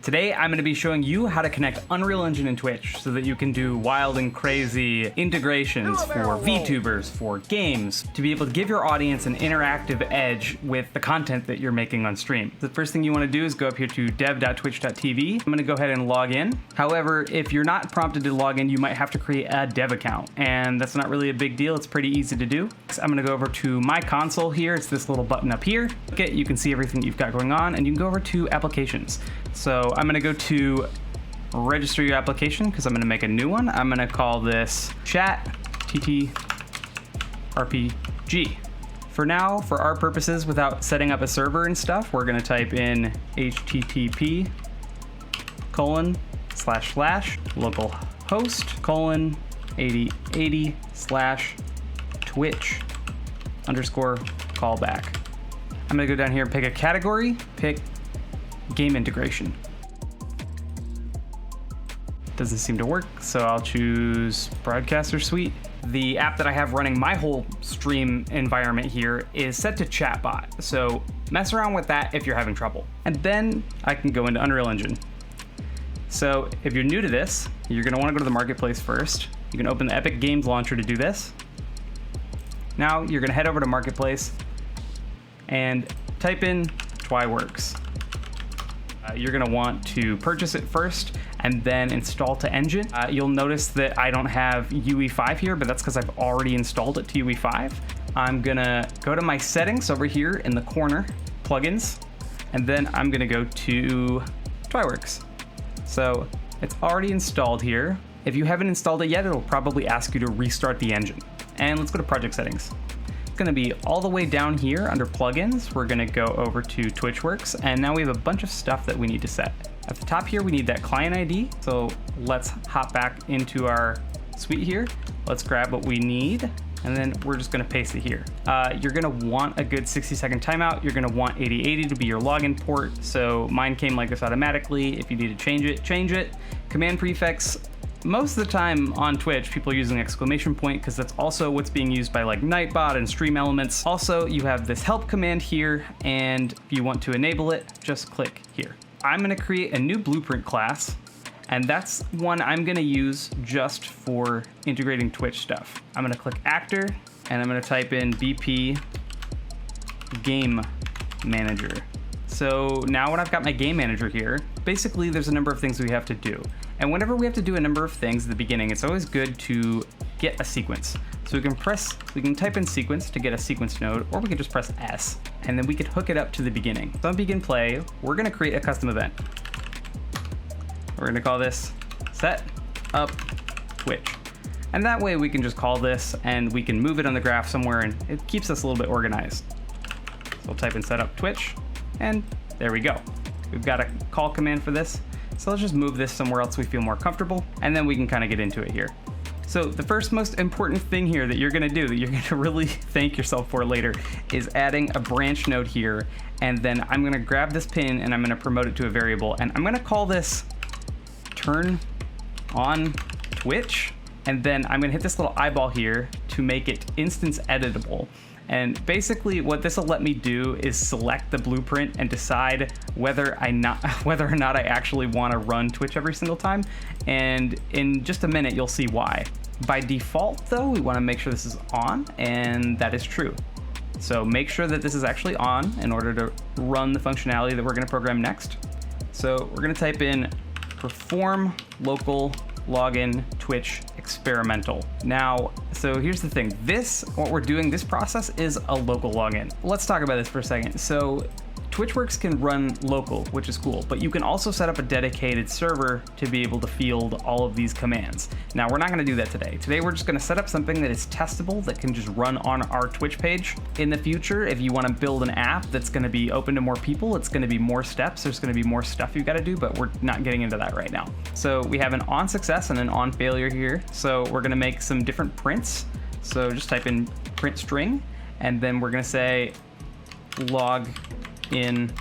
Today, I'm going to be showing you how to connect Unreal Engine and Twitch so that you can do wild and crazy integrations for VTubers, for games, to be able to give your audience an interactive edge with the content that you're making on stream. The first thing you want to do is go up here to dev.twitch.tv. I'm going to go ahead and log in. However, if you're not prompted to log in, you might have to create a dev account, and that's not really a big deal. It's pretty easy to do. So I'm going to go over to my console here. It's this little button up here. Okay, you can see everything you've got going on, and you can go over to applications. So I'm going to go to register your application because I'm going to make a new one. I'm going to call this Chat TTRPG. For now, for our purposes, without setting up a server and stuff, we're going to type in http://localhost:8080/twitch_callback. I'm going to go down here and pick a category, pick game integration. Doesn't seem to work, so I'll choose Broadcaster Suite. The app that I have running my whole stream environment here is set to chatbot, so mess around with that if you're having trouble. And then I can go into Unreal Engine. So if you're new to this, you're going to want to go to the marketplace first. You can open the Epic Games Launcher to do this. Now you're going to head over to Marketplace and type in Twi-works. You're going to want to purchase it first and then install to Engine. You'll notice that I don't have UE5 here, but that's because I've already installed it to UE5. I'm going to go to my settings over here in the corner, plugins, and then I'm going to go to Twi-works. So it's already installed here. If you haven't installed it yet, it'll probably ask you to restart the engine. And let's go to project settings. Going to be all the way down here under plugins. We're going to go over to Twi-works, and now we have a bunch of stuff that we need to set. At the top here, we need that client ID. So let's hop back into our suite here. Let's grab what we need, and then we're just going to paste it here. You're going to want a good 60-second timeout. You're going to want 8080 to be your login port. So mine came like this automatically. If you need to change it, change it. Command prefix. Most of the time on Twitch, people are using exclamation point because that's also what's being used by like Nightbot and Stream Elements. Also, you have this help command here, and if you want to enable it, just click here. I'm going to create a new blueprint class, and that's one I'm going to use just for integrating Twitch stuff. I'm going to click actor, and I'm going to type in BP game manager. So now when I've got my game manager here, basically there's a number of things we have to do. And whenever we have to do a number of things at the beginning, it's always good to get a sequence. So we can type in sequence to get a sequence node, or we can just press S, and then we could hook it up to the beginning. So on begin play, we're gonna create a custom event. We're gonna call this set up Twitch. And that way we can just call this and we can move it on the graph somewhere, and it keeps us a little bit organized. So we'll type in set up Twitch, and there we go. We've got a call command for this. So let's just move this somewhere else we feel more comfortable, and then we can kind of get into it here. So the first most important thing here that you're gonna do, that you're gonna really thank yourself for later, is adding a branch node here, and then I'm gonna grab this pin and I'm gonna promote it to a variable, and I'm gonna call this turn on Twitch, and then I'm gonna hit this little eyeball here to make it instance editable. And basically what this will let me do is select the blueprint and decide whether or not I actually want to run Twitch every single time. And in just a minute, you'll see why. By default though, we want to make sure this is on, and that is true. So make sure that this is actually on in order to run the functionality that we're going to program next. So we're going to type in perform local login Twitch experimental. Now, so here's the thing. What we're doing, this process is a local login. Let's talk about this for a second. So Twi-works can run local, which is cool, but you can also set up a dedicated server to be able to field all of these commands. Now, we're not going to do that today. Today, we're just going to set up something that is testable, that can just run on our Twitch page. In the future, if you want to build an app that's going to be open to more people, it's going to be more steps. There's going to be more stuff you've got to do, but we're not getting into that right now. So we have an on success and an on failure here. So we're going to make some different prints. So just type in print string, and then we're going to say log in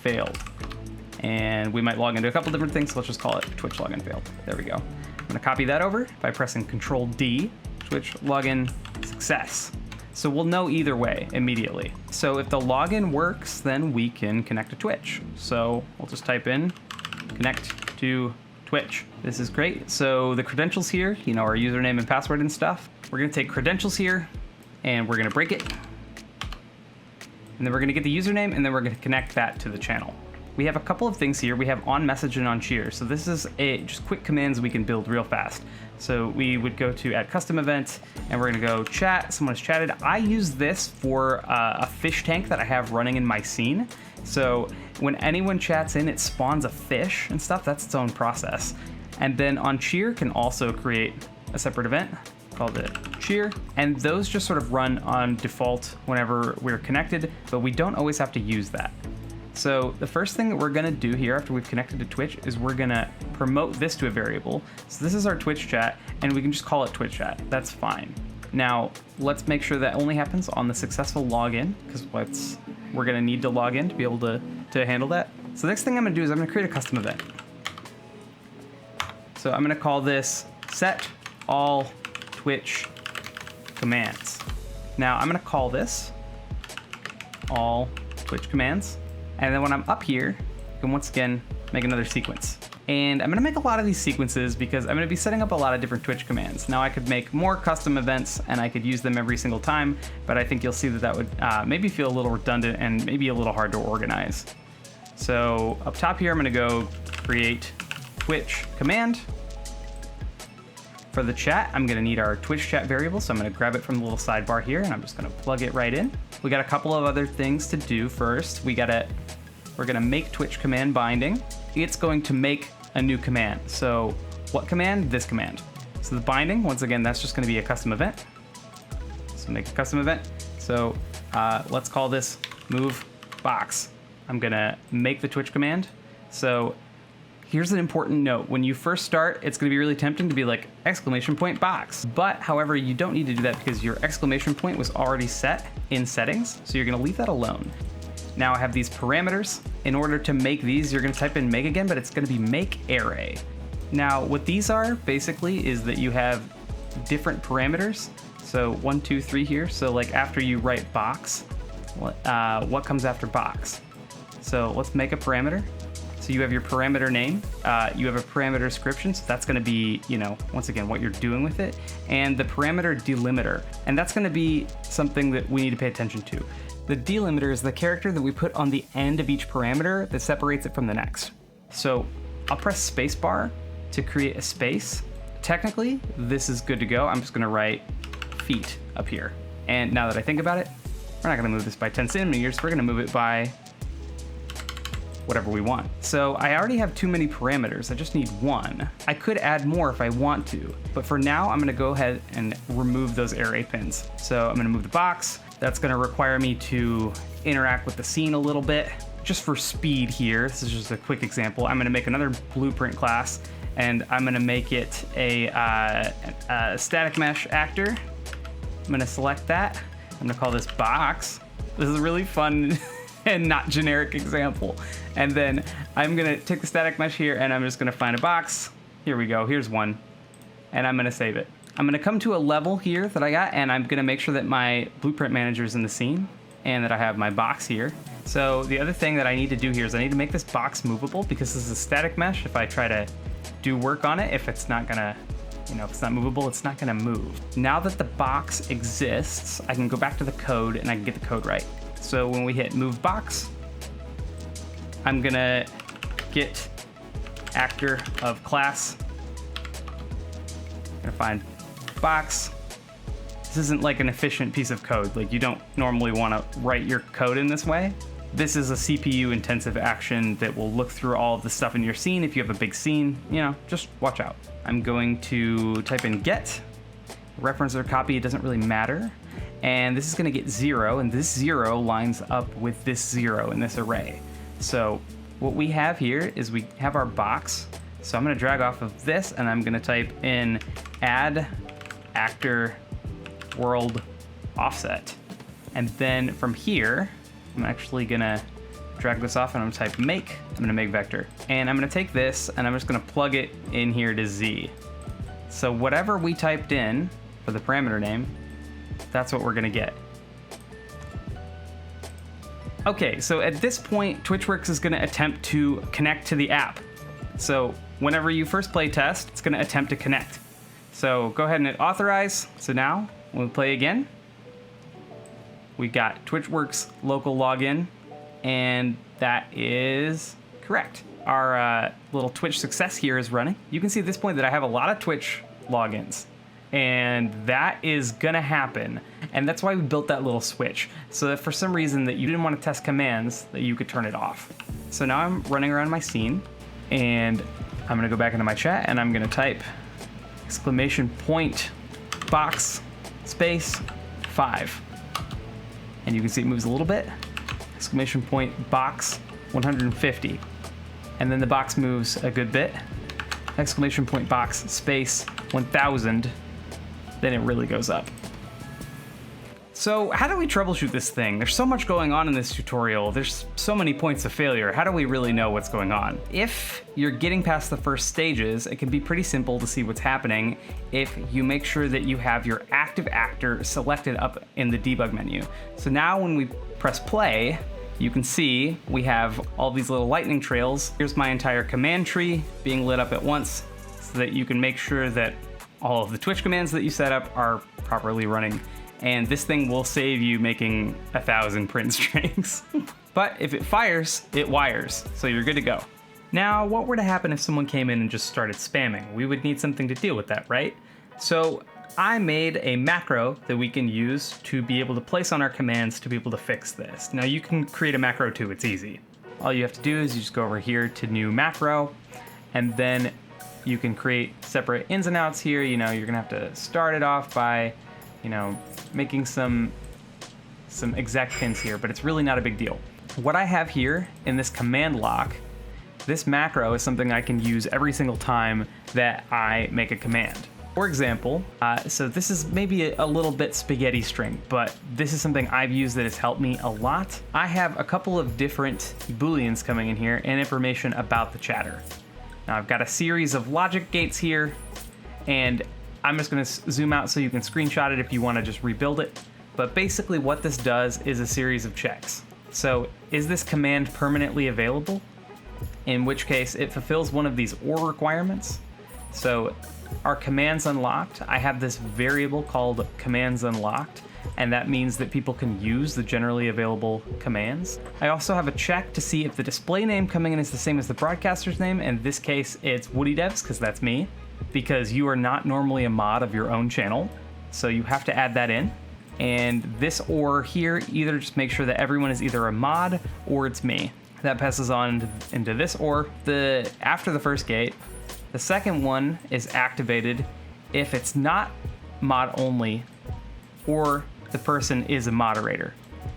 failed, and we might log into a couple different things, so let's just call it Twitch login failed. There we go. I'm going to copy that over by pressing Control D, Twitch login success. So we'll know either way immediately. So if the login works, then we can connect to Twitch. So we'll just type in connect to Twitch. This is great. So the credentials here, you know, our username and password and stuff. We're gonna take credentials here and we're gonna break it. And then we're gonna get the username and then we're gonna connect that to the channel. We have a couple of things here. We have on message and on cheer. So this is just quick commands we can build real fast. So we would go to add custom event and we're gonna go chat, someone has chatted. I use this for a fish tank that I have running in my scene. So when anyone chats in, it spawns a fish and stuff. That's its own process. And then on cheer can also create a separate event called it cheer. And those just sort of run on default whenever we're connected, but we don't always have to use that. So the first thing that we're gonna do here after we've connected to Twitch is we're gonna promote this to a variable. So this is our Twitch chat and we can just call it Twitch chat. That's fine. Now let's make sure that only happens on the successful login because we're gonna need to log in to be able to handle that. So the next thing I'm gonna do is I'm gonna create a custom event. So I'm gonna call this set all Twitch commands. Now I'm gonna call this all Twitch commands. And then when I'm up here, I can once again make another sequence. And I'm gonna make a lot of these sequences because I'm gonna be setting up a lot of different Twitch commands. Now I could make more custom events and I could use them every single time, but I think you'll see that would maybe feel a little redundant and maybe a little hard to organize. So up top here, I'm gonna go create Twitch command. For the chat, I'm gonna need our Twitch chat variable, so I'm gonna grab it from the little sidebar here and I'm just gonna plug it right in. We got a couple of other things to do first. We're gonna make Twitch command binding. It's going to make a new command. So what command? This command. So the binding, once again, that's just gonna be a custom event. So make a custom event. So let's call this move box. I'm gonna make the Twitch command. So here's an important note. When you first start, it's gonna be really tempting to be like exclamation point box. But however, you don't need to do that because your exclamation point was already set in settings. So you're gonna leave that alone. Now I have these parameters. In order to make these, you're gonna type in make again, but it's gonna be make array. Now what these are basically is that you have different parameters. So 1, 2, 3 here. So like after you write box, what comes after box? So let's make a parameter. So you have your parameter name, you have a parameter description, so that's gonna be, you know, once again, what you're doing with it, and the parameter delimiter, and that's gonna be something that we need to pay attention to. The delimiter is the character that we put on the end of each parameter that separates it from the next. So I'll press spacebar to create a space. Technically, this is good to go. I'm just gonna write feet up here. And now that I think about it, we're not gonna move this by 10 centimeters, we're gonna move it by whatever we want. So I already have too many parameters, I just need one. I could add more if I want to, but for now I'm gonna go ahead and remove those array pins. So I'm gonna move the box. That's gonna require me to interact with the scene a little bit. Just for speed here, this is just a quick example. I'm gonna make another blueprint class and I'm gonna make it a static mesh actor. I'm gonna select that. I'm gonna call this box. This is really fun and not generic example. And then I'm gonna take the static mesh here and I'm just gonna find a box. Here we go, here's one. And I'm gonna save it. I'm gonna come to a level here that I got and I'm gonna make sure that my blueprint manager is in the scene and that I have my box here. So the other thing that I need to do here is I need to make this box movable because this is a static mesh. If I try to do work on it, if it's not gonna, you know, if it's not movable, it's not gonna move. Now that the box exists, I can go back to the code and I can get the code right. So when we hit move box, I'm gonna get actor of class. I'm gonna find box. This isn't like an efficient piece of code. Like you don't normally wanna write your code in this way. This is a CPU intensive action that will look through all of the stuff in your scene. If you have a big scene, you know, just watch out. I'm going to type in get, reference or copy, it doesn't really matter. And this is gonna get 0, and this 0 lines up with this 0 in this array. So what we have here is we have our box. So I'm gonna drag off of this and I'm gonna type in add actor world offset. And then from here, I'm actually gonna drag this off and I'm gonna type make, I'm gonna make vector. And I'm gonna take this and I'm just gonna plug it in here to Z. So whatever we typed in for the parameter name, that's what we're gonna get. Okay, so at this point, Twi-works is gonna attempt to connect to the app. So whenever you first play test, it's going to attempt to connect. So go ahead and hit authorize. So now when we play again, we got Twi-works local login, and that is correct. Our little Twitch success here is running. You can see at this point that I have a lot of Twitch logins, and that is gonna happen. And that's why we built that little switch, so that for some reason that you didn't want to test commands, that you could turn it off. So now I'm running around my scene, and I'm gonna go back into my chat, and I'm gonna type !box space 5. And you can see it moves a little bit. !box 150. And then the box moves a good bit. !box space 1000. Then it really goes up. So how do we troubleshoot this thing? There's so much going on in this tutorial. There's so many points of failure. How do we really know what's going on? If you're getting past the first stages, it can be pretty simple to see what's happening if you make sure that you have your active actor selected up in the debug menu. So now when we press play, you can see we have all these little lightning trails. Here's my entire command tree being lit up at once so that you can make sure that all of the Twitch commands that you set up are properly running. And this thing will save you making 1,000 print strings. But if it fires, it wires, so you're good to go. Now, what were to happen if someone came in and just started spamming? We would need something to deal with that, right? So I made a macro that we can use to be able to place on our commands to be able to fix this. Now you can create a macro too, it's easy. All you have to do is you just go over here to new macro, and then you can create separate ins and outs here. You know, you're gonna have to start it off by, you know, making some exec pins here, but it's really not a big deal. What I have here in this command lock, this macro is something I can use every single time that I make a command. For example, so this is maybe a little bit spaghetti string, but this is something I've used that has helped me a lot. I have a couple of different booleans coming in here and information about the chatter. Now I've got a series of logic gates here, and I'm just gonna zoom out so you can screenshot it if you wanna just rebuild it. But basically what this does is a series of checks. So is this command permanently available? In which case it fulfills one of these OR requirements. So our commands unlocked, I have this variable called commands unlocked, and that means that people can use the generally available commands. I also have a check to see if the display name coming in is the same as the broadcaster's name. In this case, it's Woody Devs, because that's me, because you are not normally a mod of your own channel. So you have to add that in. And this OR here, either just make sure that everyone is either a mod or it's me. That passes on into this OR. After the first gate, the second one is activated if it's not mod only or the person is a moderator.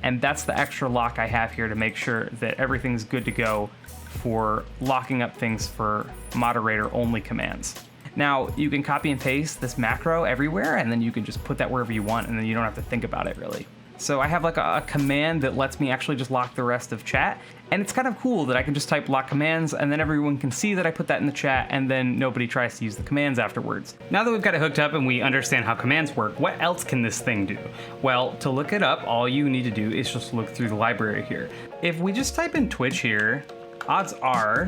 And that's the extra lock I have here to make sure that everything's good to go for locking up things for moderator only commands. Now you can copy and paste this macro everywhere, and then you can just put that wherever you want, and then you don't have to think about it really. So I have like a command that lets me actually just lock the rest of chat. And it's kind of cool that I can just type lock commands, and then everyone can see that I put that in the chat, and then nobody tries to use the commands afterwards. Now that we've got it hooked up and we understand how commands work, what else can this thing do? Well, to look it up, all you need to do is just look through the library here. If we just type in Twitch here, odds are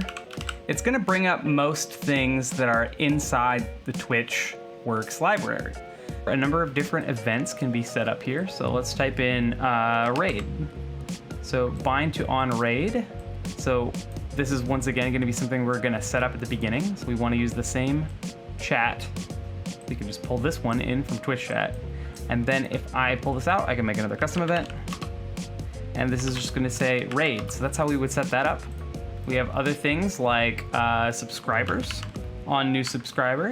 it's gonna bring up most things that are inside the Twi-works library. A number of different events can be set up here. So let's type in raid. So bind to on raid. So this is once again going to be something we're going to set up at the beginning. So we want to use the same chat. We can just pull this one in from Twitch chat. And then if I pull this out, I can make another custom event. And this is just going to say raid. So that's how we would set that up. We have other things like subscribers, on new subscriber.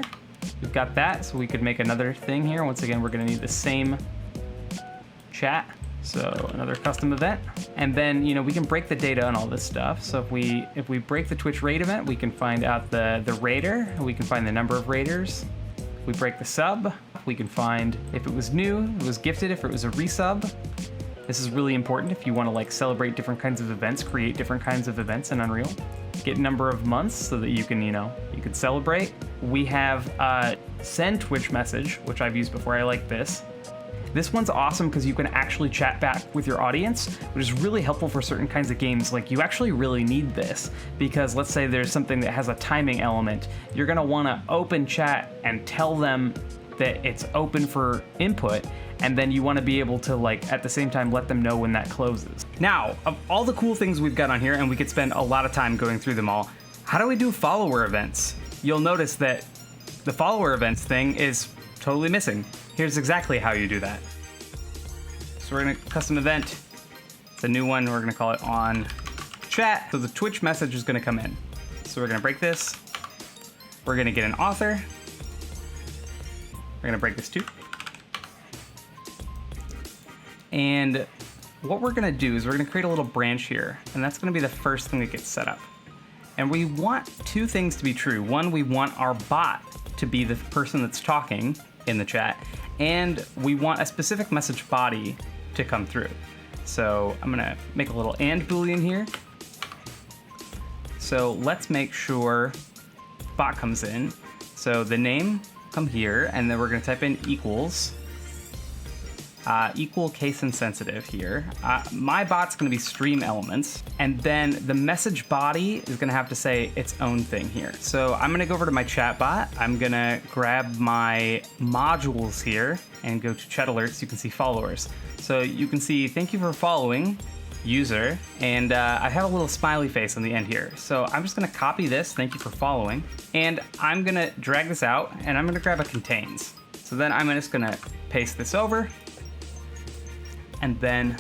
We've got that, so we could make another thing here. Once again, we're gonna need the same chat, so another custom event. And then, you know, we can break the data on all this stuff. So if we break the Twitch raid event, we can find out the raider, we can find the number of raiders. If we break the sub, we can find if it was new, it was gifted, if it was a resub. This is really important if you want to like celebrate different kinds of events, create different kinds of events in Unreal. Get number of months so that you can, you can celebrate. We have send Twitch message, which I've used before. I like this. This one's awesome because you can actually chat back with your audience, which is really helpful for certain kinds of games. Like, you actually really need this because let's say there's something that has a timing element. You're gonna wanna open chat and tell them that it's open for input, and then you want to be able to, like, at the same time let them know when that closes. Now, of all the cool things we've got on here, and we could spend a lot of time going through them all, how do we do follower events? You'll notice that the follower events thing is totally missing. Here's exactly how you do that. So we're gonna custom event. It's a new one. We're gonna call it on chat. So the Twitch message is gonna come in. So we're gonna break this. We're gonna get an author. We're gonna break this too. And what we're gonna do is we're gonna create a little branch here, and that's gonna be the first thing that gets set up. And we want two things to be true. One, we want our bot to be the person that's talking in the chat, and we want a specific message body to come through. So I'm gonna make a little and boolean here. So let's make sure bot comes in. So the name come here, and then we're gonna type in equals, equal case insensitive here. My bot's gonna be stream elements, and then the message body is gonna have to say its own thing here. So I'm gonna go over to my chat bot. I'm gonna grab my modules here and go to chat alerts. You can see followers. So you can see, thank you for following user, and I have a little smiley face on the end here. So I'm just gonna copy this, thank you for following, and I'm gonna drag this out, and I'm gonna grab a contains. So then I'm just gonna paste this over, and then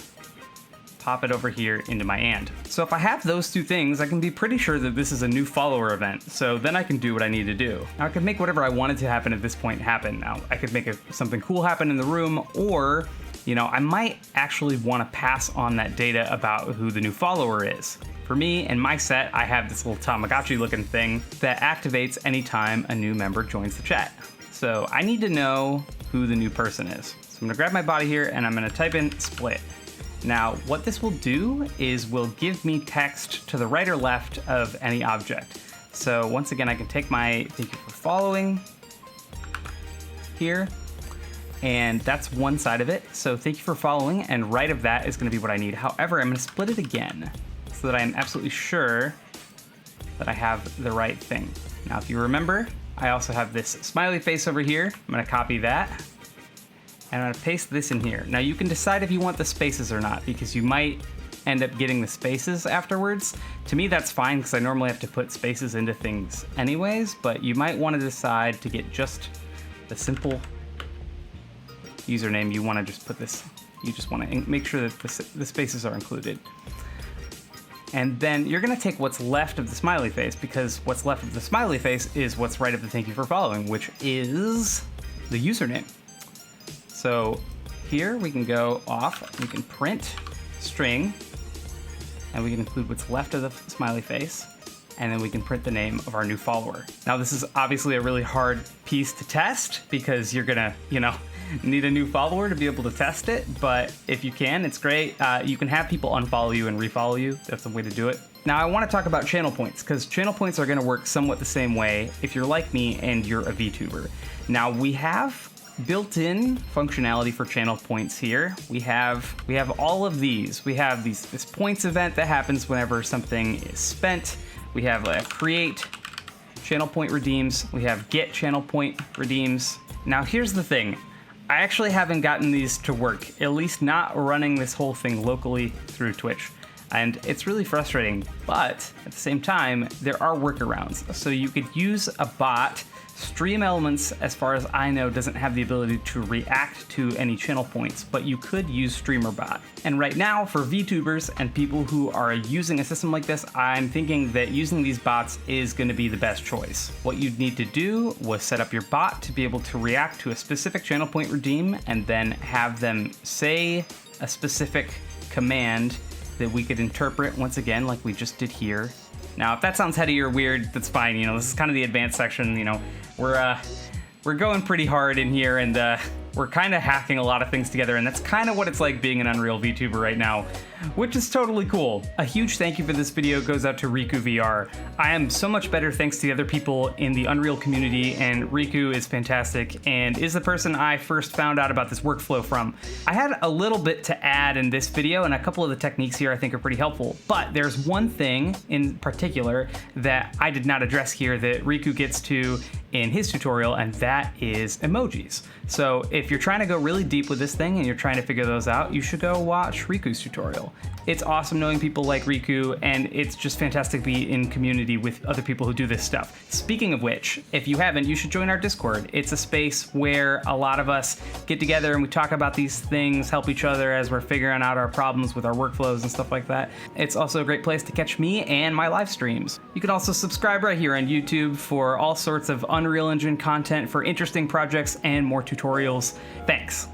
pop it over here into my and. So if I have those two things, I can be pretty sure that this is a new follower event. So then I can do what I need to do. Now I could make whatever I wanted to happen at this point happen. Now I could make something cool happen in the room, or you know, I might actually want to pass on that data about who the new follower is. For me, in my set, I have this little Tamagotchi looking thing that activates anytime a new member joins the chat. So I need to know who the new person is. So I'm gonna grab my body here and I'm gonna type in split. Now, what this will do is will give me text to the right or left of any object. So once again, I can take my thank you for following here, and that's one side of it. So thank you for following, and right of that is gonna be what I need. However, I'm gonna split it again so that I am absolutely sure that I have the right thing. Now, if you remember, I also have this smiley face over here. I'm gonna copy that, and I'm gonna paste this in here. Now you can decide if you want the spaces or not, because you might end up getting the spaces afterwards. To me, that's fine, because I normally have to put spaces into things anyways, but you might wanna decide to get just the simple username. You wanna just put this, you just wanna make sure that the spaces are included. And then you're gonna take what's left of the smiley face, because what's left of the smiley face is what's right of the thank you for following, which is the username. So here we can go off, we can print string, and we can include what's left of the smiley face, and then we can print the name of our new follower. Now this is obviously a really hard piece to test, because you're gonna, need a new follower to be able to test it, but if you can, it's great. You can have people unfollow you and refollow you. That's the way to do it. Now I want to talk about channel points, because channel points are going to work somewhat the same way if you're like me and you're a VTuber. Now we have built-in functionality for channel points here. We have all of these. We have this points event that happens whenever something is spent. We have a create channel point redeems. We have get channel point redeems. Now here's the thing. I actually haven't gotten these to work, at least not running this whole thing locally through Twitch. And it's really frustrating, but at the same time, there are workarounds. So you could use a bot. Stream Elements, as far as I know, doesn't have the ability to react to any channel points, but you could use StreamerBot. And right now, for VTubers and people who are using a system like this, I'm thinking that using these bots is going to be the best choice. What you'd need to do was set up your bot to be able to react to a specific channel point redeem, and then have them say a specific command that we could interpret once again, like we just did here. Now, if that sounds heady or weird, that's fine. This is kind of the advanced section. We're going pretty hard in here, and we're kind of hacking a lot of things together, and that's kind of what it's like being an Unreal VTuber right now, which is totally cool. A huge thank you for this video goes out to Riku VR. I am so much better thanks to the other people in the Unreal community, and Riku is fantastic and is the person I first found out about this workflow from. I had a little bit to add in this video, and a couple of the techniques here I think are pretty helpful, but there's one thing in particular that I did not address here that Riku gets to in his tutorial, and that is emojis. So if you're trying to go really deep with this thing and you're trying to figure those out, you should go watch Riku's tutorial. It's awesome knowing people like Riku, and it's just fantastic to be in community with other people who do this stuff. Speaking of which, if you haven't, you should join our Discord. It's a space where a lot of us get together and we talk about these things, help each other as we're figuring out our problems with our workflows and stuff like that. It's also a great place to catch me and my live streams. You can also subscribe right here on YouTube for all sorts of Unreal Engine content, for interesting projects and more tutorials. Thanks.